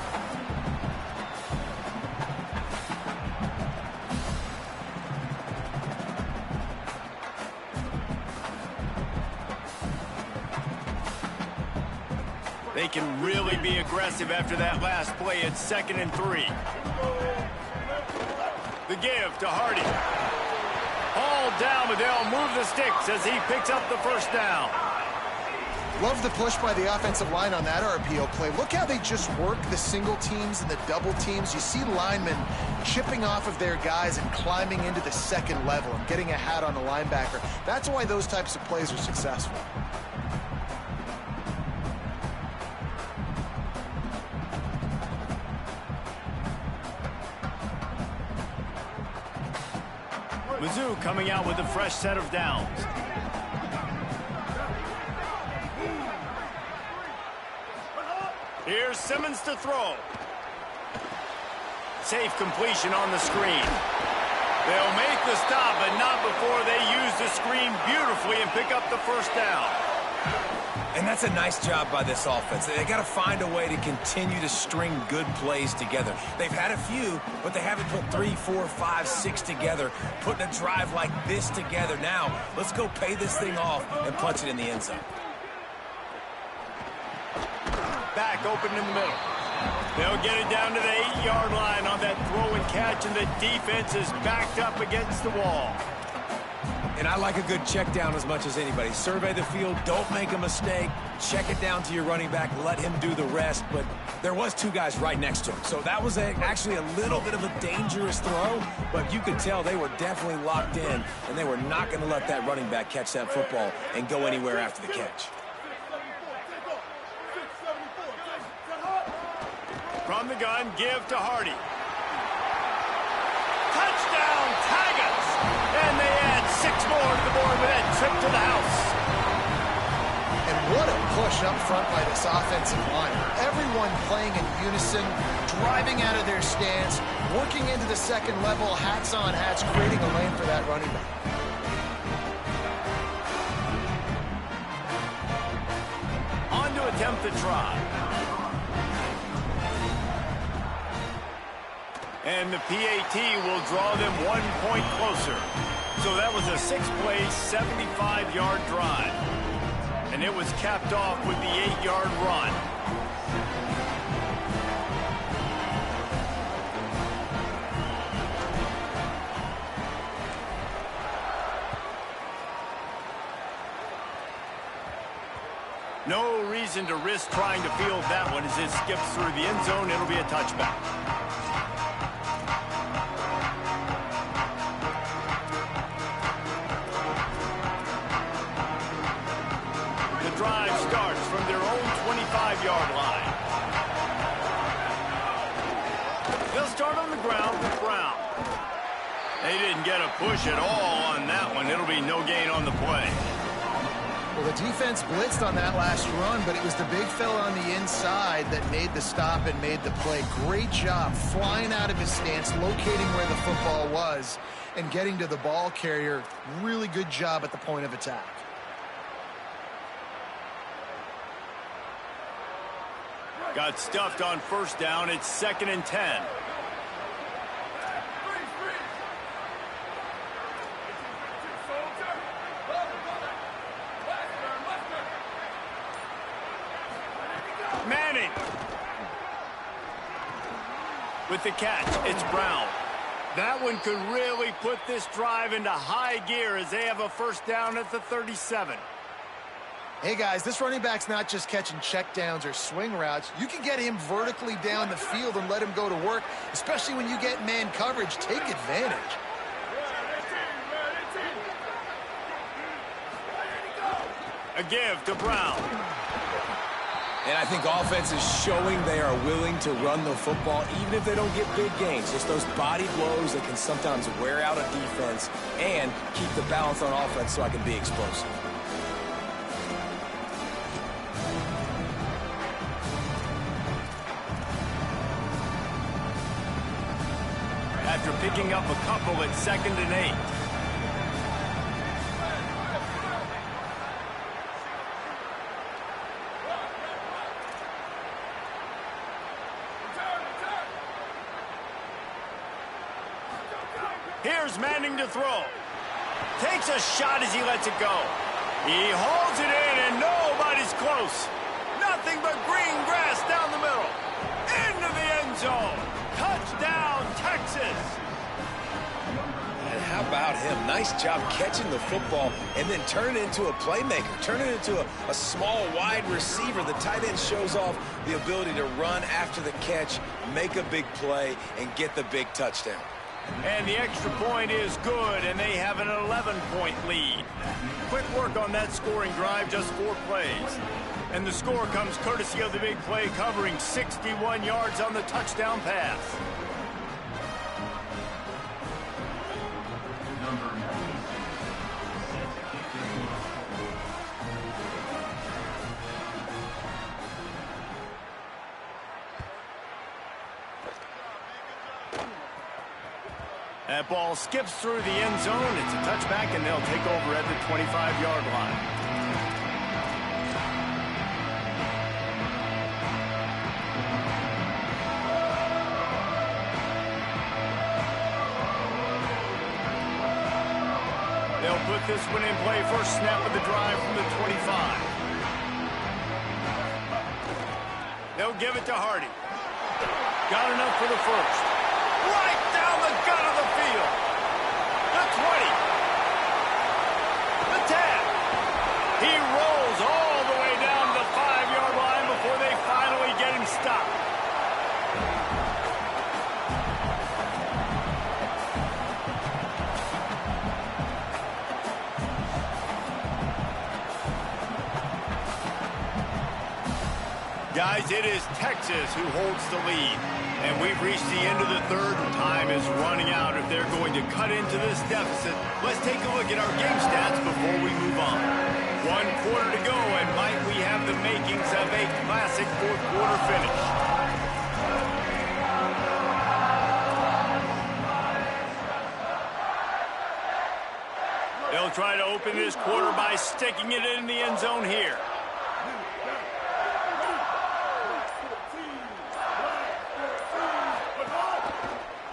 They can really be aggressive after that last play. It's 2nd and 3. The give to Hardy. Hauled down, but they'll move the sticks as he picks up the first down. Love the push by the offensive line on that RPO play. Look how they just work the single teams and the double teams. You see linemen chipping off of their guys and climbing into the second level and getting a hat on the linebacker. That's why those types of plays are successful. Mizzou coming out with a fresh set of downs. Here's Simmons to throw. Safe completion on the screen. They'll make the stop, but not before they use the screen beautifully and pick up the first down. And that's a nice job by this offense. They got to find a way to continue to string good plays together. They've had a few, but they haven't put 3, 4, 5, 6 together, putting a drive like this together. Now, let's go pay this thing off and punch it in the end zone. Back open in the middle. They'll get it down to the 8-yard line on that throw and catch, and the defense is backed up against the wall. And I like a good check down as much as anybody. Survey the field, don't make a mistake, check it down to your running back, let him do the rest. But there was 2 guys right next to him. So that was actually a little bit of a dangerous throw, but you could tell they were definitely locked in, and they were not going to let that running back catch that football and go anywhere after the catch. From the gun, give to Hardy. Touchdown, Tigers! And they add 6 more to the board with that trip to the house. And what a push up front by this offensive line. Everyone playing in unison, driving out of their stance, working into the second level, hats on hats, creating a lane for that running back. On to attempt the try. And the PAT will draw them 1 point closer. So that was a 6-play, 75-yard drive. And it was capped off with the 8-yard run. No reason to risk trying to field that one as it skips through the end zone. It'll be a touchback. Drive starts from their own 25-yard line. They'll start on the ground with Brown. They didn't get a push at all on that one. It'll be no gain on the play. Well, the defense blitzed on that last run, but it was the big fella on the inside that made the stop and made the play. Great job flying out of his stance, locating where the football was, and getting to the ball carrier. Really good job at the point of attack. Got stuffed on first down. It's 2nd and 10. Manning. With the catch, it's Brown. That one could really put this drive into high gear as they have a first down at the 37. Hey, guys, this running back's not just catching checkdowns or swing routes. You can get him vertically down the field and let him go to work, especially when you get man coverage. Take advantage. A give to Brown. And I think offense is showing they are willing to run the football, even if they don't get big gains. Just those body blows that can sometimes wear out a defense and keep the balance on offense so I can be explosive. After picking up a couple at 2nd and 8. Here's Manning to throw. Takes a shot as he lets it go. He holds it in, and nobody's close. nothing but green grass down the middle. Into the end zone. Touchdown, Texas. And how about him? Nice job catching the football and then turn it into a playmaker. Turn it into a small, wide receiver. The tight end shows off the ability to run after the catch, make a big play, and get the big touchdown. And the extra point is good, and they have an 11-point lead. Quick work on that scoring drive, just 4 plays. And the score comes courtesy of the big play, covering 61 yards on the touchdown pass. That ball skips through the end zone. It's a touchback, and they'll take over at the 25-yard line. They'll put this one in play. First snap of the drive from the 25. They'll give it to Hardy. Got enough for the first. Right down the gut of the field. The 20. The 10. He rolls all the way down to the 5-yard line before they finally get him stopped. Guys, it is Texas who holds the lead. And we've reached the end of the third, and time is running out if they're going to cut into this deficit. Let's take a look at our game stats before we move on. 1 quarter to go, and might we have the makings of a classic fourth-quarter finish. They'll try to open this quarter by sticking it in the end zone here.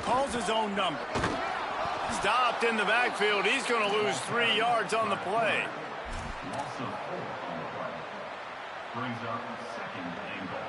Calls his own number. Stopped in the backfield. He's going to lose 3 yards on the play. Brings up second and goal.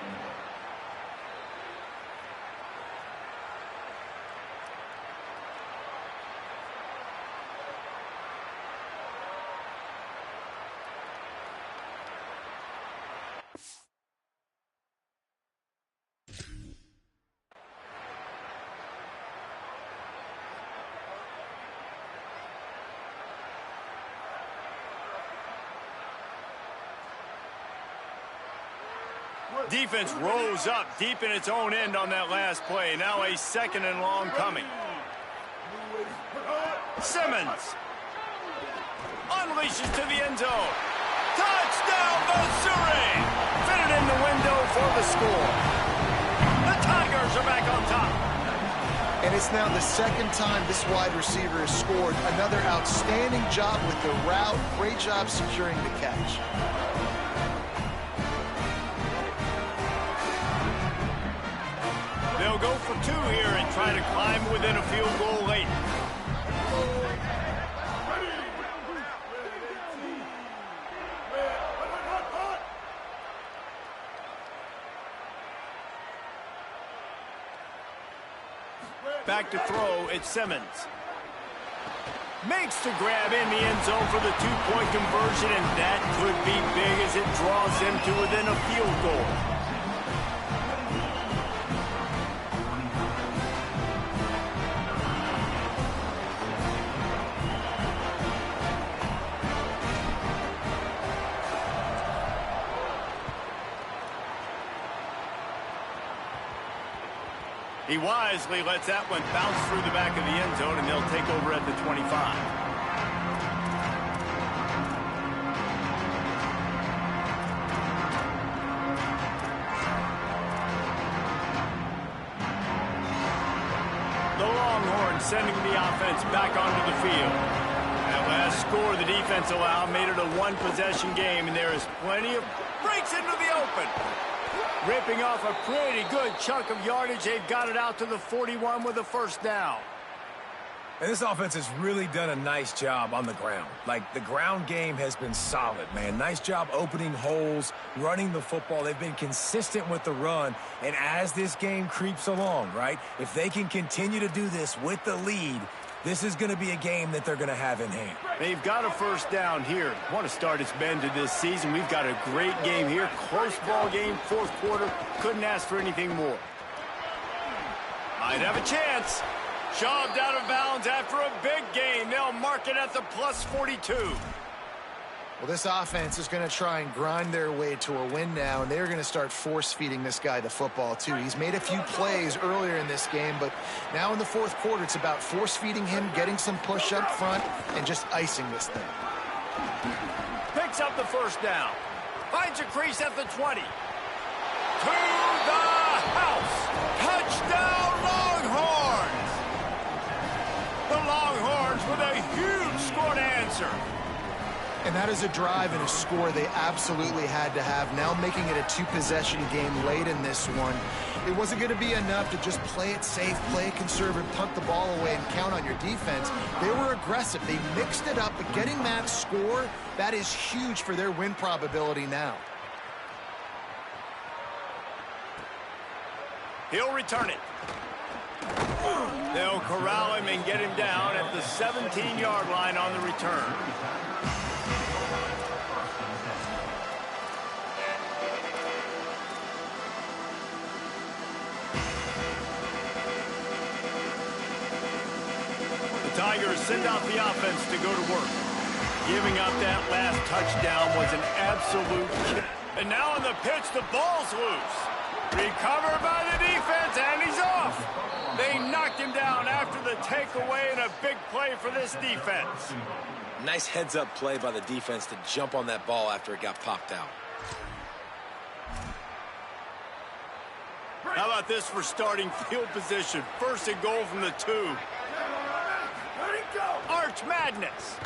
Defense rose up deep in its own end on that last play. Now a 2nd and long coming. Simmons unleashes to the end zone. Touchdown, Missouri! Fitted in the window for the score. The Tigers are back on top. And it's now the 2nd time this wide receiver has scored. Another outstanding job with the route. Great job securing the catch. They'll go for 2 here and try to climb within a field goal late. Back to throw, it's Simmons. Makes the grab in the end zone for the 2-point conversion, and that could be big as it draws him to within a field goal. He wisely lets that one bounce through the back of the end zone, and they'll take over at the 25. The Longhorns sending the offense back onto the field. That last score the defense allowed made it a 1-possession game, and there is plenty of breaks into the open. Ripping off a pretty good chunk of yardage. They've got it out to the 41 with a first down. And this offense has really done a nice job on the ground. Like, the ground game has been solid, man. Nice job opening holes, running the football. They've been consistent with the run. And as this game creeps along, right, if they can continue to do this with the lead, this is going to be a game that they're going to have in hand. They've got a first down here. Want to start its bend to this season. We've got a great game here. Close ball game, fourth quarter. Couldn't ask for anything more. Might have a chance. Shoved out of bounds after a big gain. They'll mark it at the plus 42. Well, this offense is going to try and grind their way to a win now, and they're going to start force-feeding this guy the football, too. He's made a few plays earlier in this game, but now in the fourth quarter, it's about force-feeding him, getting some push up front, and just icing this thing. Picks up the first down. Finds a crease at the 20. To the house. Touchdown, Longhorns! The Longhorns with a huge score to answer. And that is a drive and a score they absolutely had to have. Now making it a two-possession game late in this one. It wasn't going to be enough to just play it safe, play it conservative, punt the ball away, and count on your defense. They were aggressive. They mixed it up, but getting that score, that is huge for their win probability now. He'll return it. They'll corral him and get him down at the 17-yard line on the return. The Tigers send out the offense to go to work. Giving up that last touchdown was an absolute kick. And now on the pitch, the ball's loose. Recovered by the defense, and he's off. They knocked him down after the takeaway, and a big play for this defense. Nice heads-up play by the defense to jump on that ball after it got popped out. How about this for starting field position? First and goal from the 2. Arch Madness.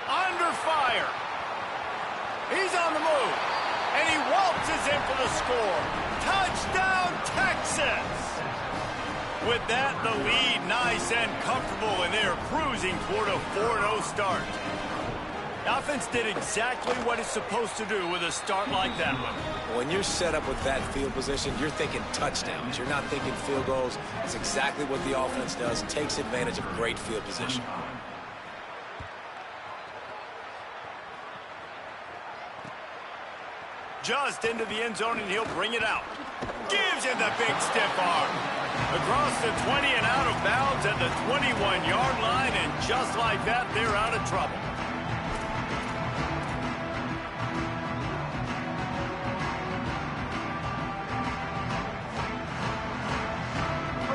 Under fire. He's on the move. And he waltzes in for the score. Touchdown, Texas! With that, the lead nice and comfortable, and they're cruising toward a 4-0 start. The offense did exactly what it's supposed to do with a start like that one. When you're set up with that field position, you're thinking touchdowns. You're not thinking field goals. It's exactly what the offense does. Takes advantage of great field position. Just into the end zone, and he'll bring it out. Gives him the big stiff arm. Across the 20 and out of bounds at the 21-yard line, and just like that, they're out of trouble.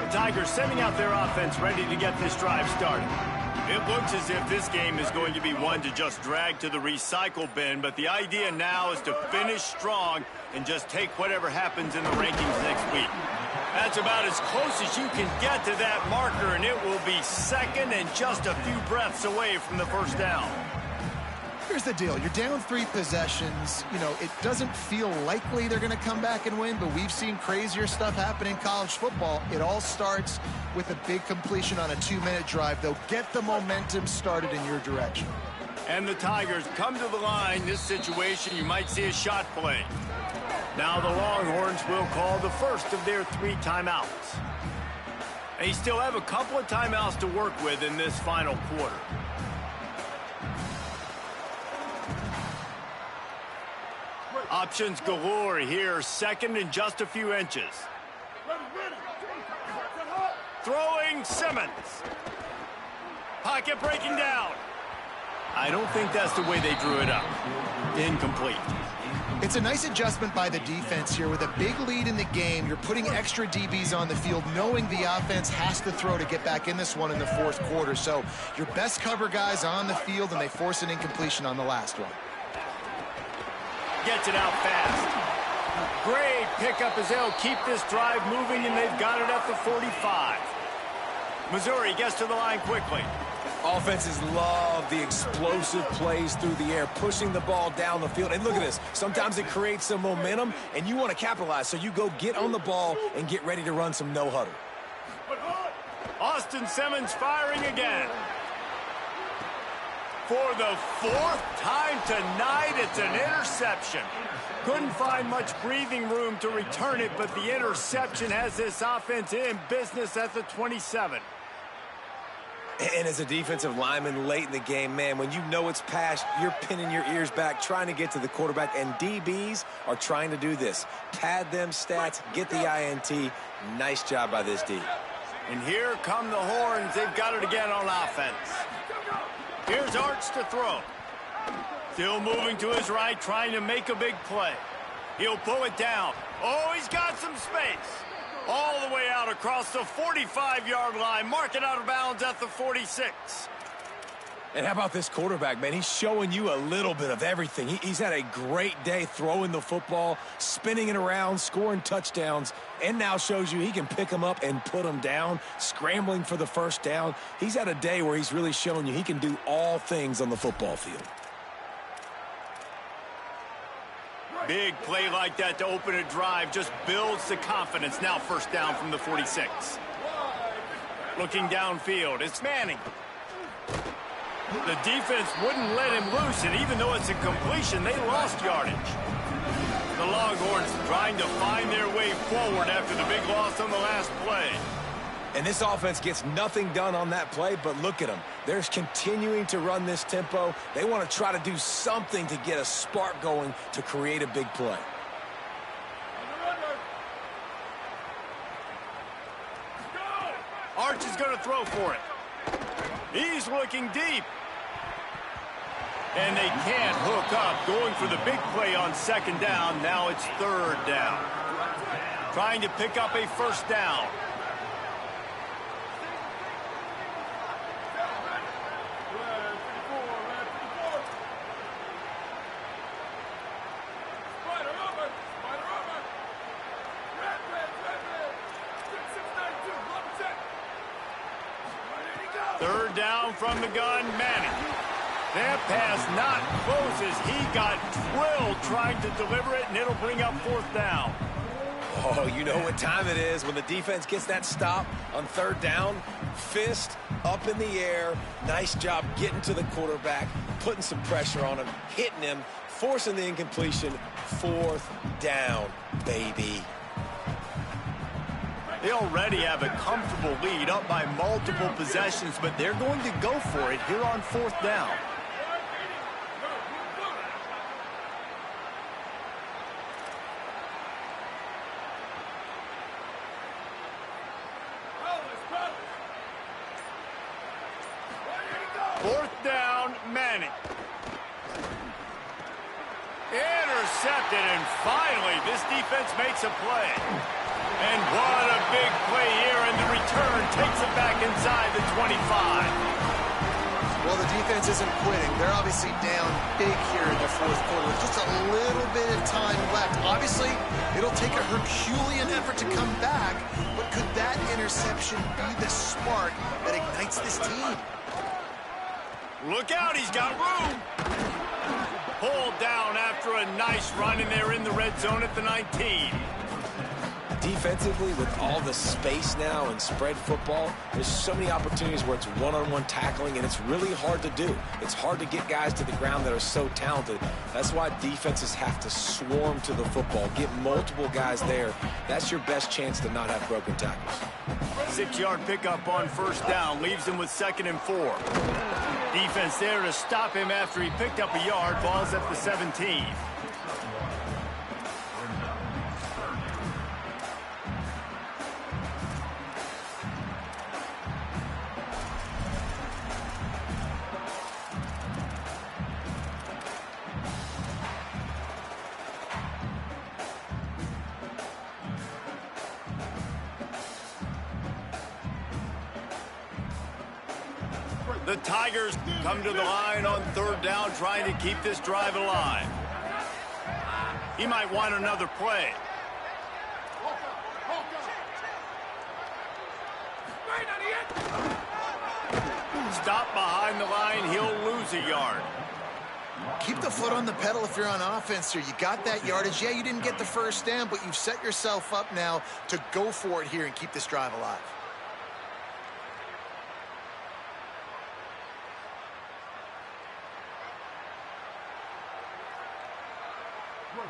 The Tigers sending out their offense ready to get this drive started. It looks as if this game is going to be one to just drag to the recycle bin, but the idea now is to finish strong and just take whatever happens in the rankings next week. That's about as close as you can get to that marker, and it will be second and just a few breaths away from the first down. Here's the deal. You're down 3 possessions. You know, it doesn't feel likely they're going to come back and win, but we've seen crazier stuff happen in college football. It all starts with a big completion on a 2-minute drive. They'll get the momentum started in your direction. And the Tigers come to the line. This situation, you might see a shot play. Now the Longhorns will call the first of their 3 timeouts. They still have a couple of timeouts to work with in this final quarter. Options galore here, second and just a few inches. Throwing Simmons. Pocket breaking down. I don't think that's the way they drew it up. Incomplete. It's a nice adjustment by the defense here. With a big lead in the game, you're putting extra DBs on the field, knowing the offense has to throw to get back in this one in the fourth quarter. So your best cover guys on the field, and they force an incompletion on the last one. Gets it out fast. Great pickup as they'll keep this drive moving, and they've got it at the 45. Missouri gets to the line quickly. Offenses love the explosive plays through the air, pushing the ball down the field. And look at this. Sometimes it creates some momentum, and you want to capitalize. So you go get on the ball and get ready to run some no-huddle. Austin Simmons firing again. For the fourth time tonight, it's an interception. Couldn't find much breathing room to return it, but the interception has this offense in business at the 27. And as a defensive lineman late in the game, man, when you know it's past, you're pinning your ears back, trying to get to the quarterback, and DBs are trying to do this. Pad them stats, get the INT. Nice job by this D. And here come the horns. They've got it again on offense. Here's Arch to throw. Still moving to his right, trying to make a big play. He'll pull it down. Oh, he's got some space. All the way out across the 45-yard line. Mark it out of bounds at the 46. And how about this quarterback, man? He's showing you a little bit of everything. He's had a great day throwing the football, spinning it around, scoring touchdowns, and now shows you he can pick them up and put them down, scrambling for the first down. He's had a day where he's really shown you he can do all things on the football field. Big play like that to open a drive just builds the confidence. Now first down from the 46. Looking downfield, it's Manning. The defense wouldn't let him loose, and even though it's a completion, they lost yardage. The Longhorns trying to find their way forward after the big loss on the last play. And this offense gets nothing done on that play, but look at them. They're continuing to run this tempo. They want to try to do something to get a spark going to create a big play. Arch is going to throw for it. He's looking deep. And they can't hook up. Going for the big play on second down. Now it's third down. Trying to pick up a first down. Third down from the gun, Manning. That pass not close as he got drilled trying to deliver it, and it'll bring up fourth down. Oh, you know what time it is when the defense gets that stop on third down. Fist up in the air. Nice job getting to the quarterback, putting some pressure on him, hitting him, forcing the incompletion. Fourth down, baby. They already have a comfortable lead up by multiple possessions, but they're going to go for it here on fourth down. Fourth down, Manning. Intercepted, and finally this defense makes a play. And what a big play here, and the return takes it back inside the 25. Well, the defense isn't quitting. They're obviously down big here in the fourth quarter with just a little bit of time left. Obviously, it'll take a Herculean effort to come back, but could that interception be the spark that ignites this team? Look out, he's got room. Pulled down after a nice run, and they're in the red zone at the 19. Defensively, with all the space now and spread football, there's so many opportunities where it's one-on-one tackling, and it's really hard to do. It's hard to get guys to the ground that are so talented. That's why defenses have to swarm to the football, get multiple guys there. That's your best chance to not have broken tackles. 6-yard pickup on first down leaves him with 2nd and 4. Defense there to stop him after he picked up a yard. Ball's at the 17. The Tigers come to the line on third down, trying to keep this drive alive. He might want another play. Stop behind the line, he'll lose a yard. Keep the foot on the pedal if you're on offense here. You got that yardage. Yeah, you didn't get the first down, but you've set yourself up now to go for it here and keep this drive alive.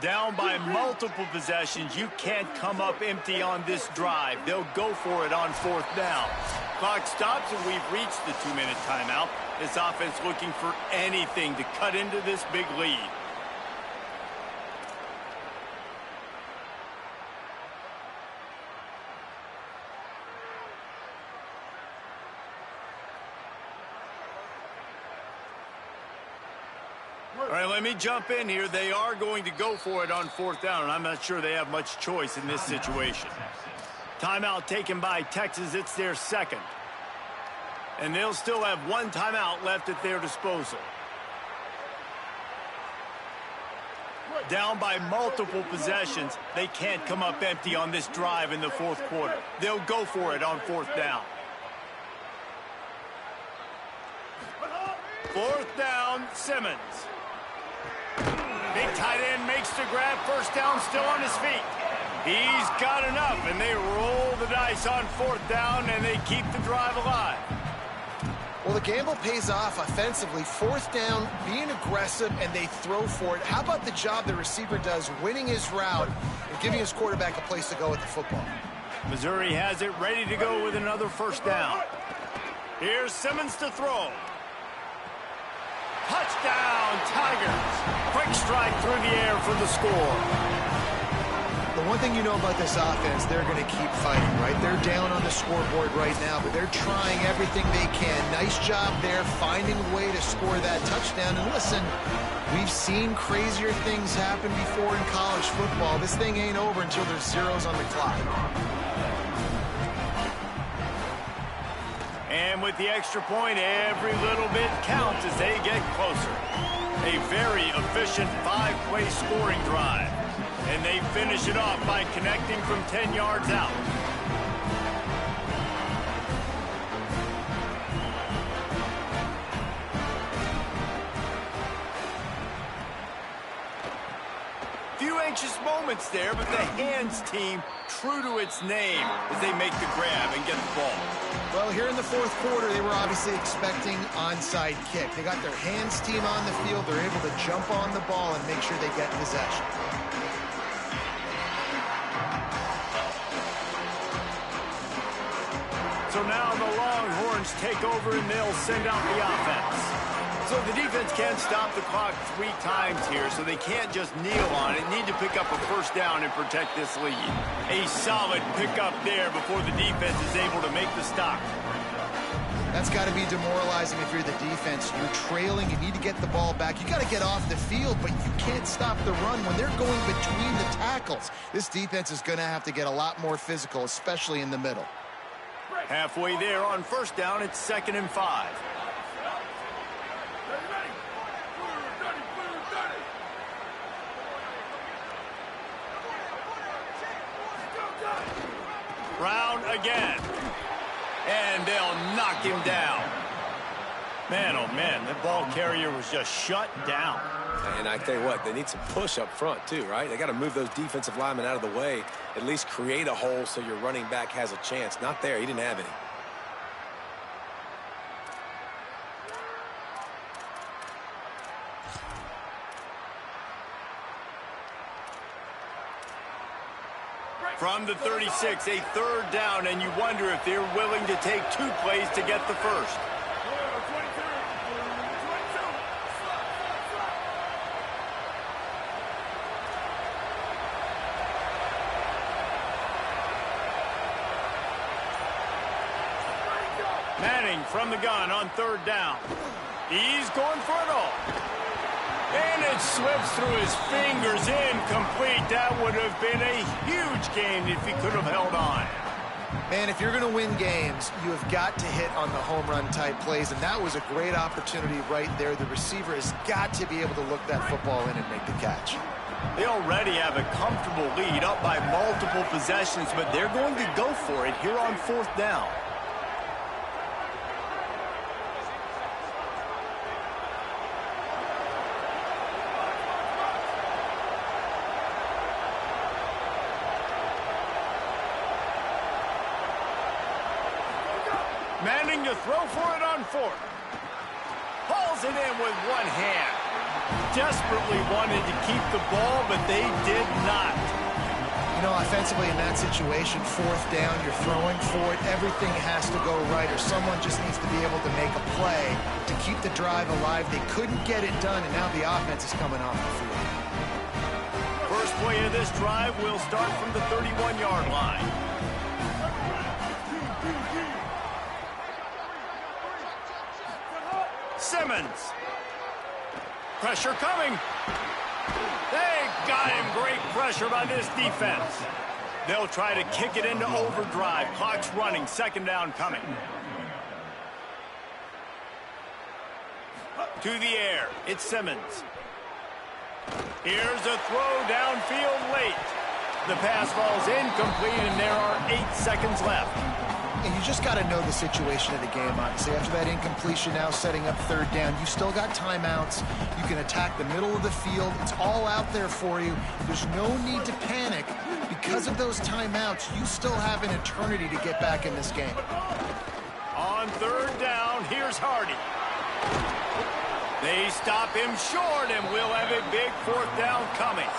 Down by multiple possessions, you can't come up empty on this drive. They'll go for it on 4th down. Clock stops and we've reached the 2-minute timeout. This offense looking for anything to cut into this big lead. All right, let me jump in here. They are going to go for it on 4th down, and I'm not sure they have much choice in this situation. Timeout taken by Texas. It's their 2nd. And they'll still have 1 timeout left at their disposal. Down by multiple possessions. They can't come up empty on this drive in the 4th quarter. They'll go for it on 4th down. 4th down, Simmons. Big tight end makes the grab. 1st down, still on his feet. He's got enough, and they roll the dice on 4th down, and they keep the drive alive. Well, the gamble pays off offensively. 4th down, being aggressive, and they throw for it. How about the job the receiver does, winning his route and giving his quarterback a place to go with the football? Missouri has it ready to go with another 1st down. Here's Simmons to throw. Touchdown, Tigers. Quick strike through the air for the score. The one thing you know about this offense, they're going to keep fighting, right? They're down on the scoreboard right now, but they're trying everything they can. Nice job there, finding a way to score that touchdown. And listen, we've seen crazier things happen before in college football. This thing ain't over until there's zeros on the clock. And with the extra point, every little bit counts as they get closer. A very efficient 5-play scoring drive. And they finish it off by connecting from 10 yards out. Few anxious moments there, but the hands team true to its name as they make the grab and get the ball. Well, here in the 4th quarter, they were obviously expecting onside kick. They got their hands team on the field. They're able to jump on the ball and make sure they get possession. So now the Longhorns take over and they'll send out the offense. So the defense can't stop the clock 3 times here, so they can't just kneel on it. Need to pick up a 1st down and protect this lead. A solid pickup there before the defense is able to make the stop. That's got to be demoralizing if you're the defense. You're trailing, you need to get the ball back. You got to get off the field, but you can't stop the run when they're going between the tackles. This defense is going to have to get a lot more physical, especially in the middle. Halfway there on 1st down, it's 2nd and 5. Brown again. And they'll knock him down. Man, oh man, the ball carrier was just shut down. And I tell you what, they need some push up front too, right? They got to move those defensive linemen out of the way, at least create a hole so your running back has a chance. Not there, he didn't have any. From the 36, a 3rd down, and you wonder if they're willing to take 2 plays to get the 1st. Manning from the gun on 3rd down. He's going for it all. And it slips through his fingers, incomplete. That would have been a huge game if he could have held on. Man, if you're going to win games, you have got to hit on the home run type plays, and that was a great opportunity right there. The receiver has got to be able to look that football in and make the catch. They already have a comfortable lead up by multiple possessions, but they're going to go for it here on 4th down. Manning to throw for it on 4th. Hauls it in with one hand. desperately wanted to keep the ball, but they did not. You know, offensively in that situation, fourth down, you're throwing for it. Everything has to go right, or someone just needs to be able to make a play to keep the drive alive. They couldn't get it done, and now the offense is coming off the field. First play of this drive will start from the 31-yard line. Simmons. Pressure coming. They got him. Great pressure on this defense. They'll try to kick it into overdrive. Clock's running. Second down coming. To the air. It's Simmons. Here's a throw downfield late. The pass falls incomplete, and there are 8 seconds left. And you just got to know the situation of the game, obviously. After that incompletion, now setting up third down, you still got timeouts. You can attack the middle of the field. It's all out there for you. There's no need to panic. Because of those timeouts, you still have an eternity to get back in this game. On third down, here's Hardy. They stop him short, and we'll have a big fourth down coming.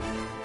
it.